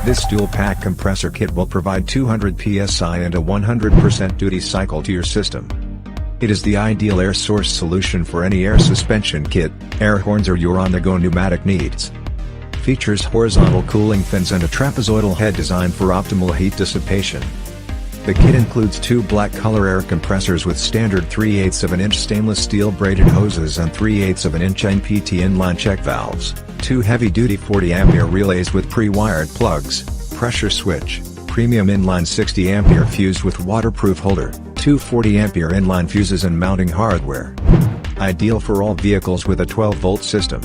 This dual-pack compressor kit will provide 200 PSI and a 100% duty cycle to your system. It is the ideal air source solution for any air suspension kit, air horns or your on-the-go pneumatic needs. Features horizontal cooling fins and a trapezoidal head designed for optimal heat dissipation. The kit includes 2 black color air compressors with standard 3/8 of an inch stainless steel braided hoses and 3/8 of an inch NPT inline check valves, 2 heavy-duty 40 Ampere relays with pre-wired plugs, pressure switch, premium inline 60 Ampere fuse with waterproof holder, 2 40 Ampere inline fuses and mounting hardware. Ideal for all vehicles with a 12-volt system.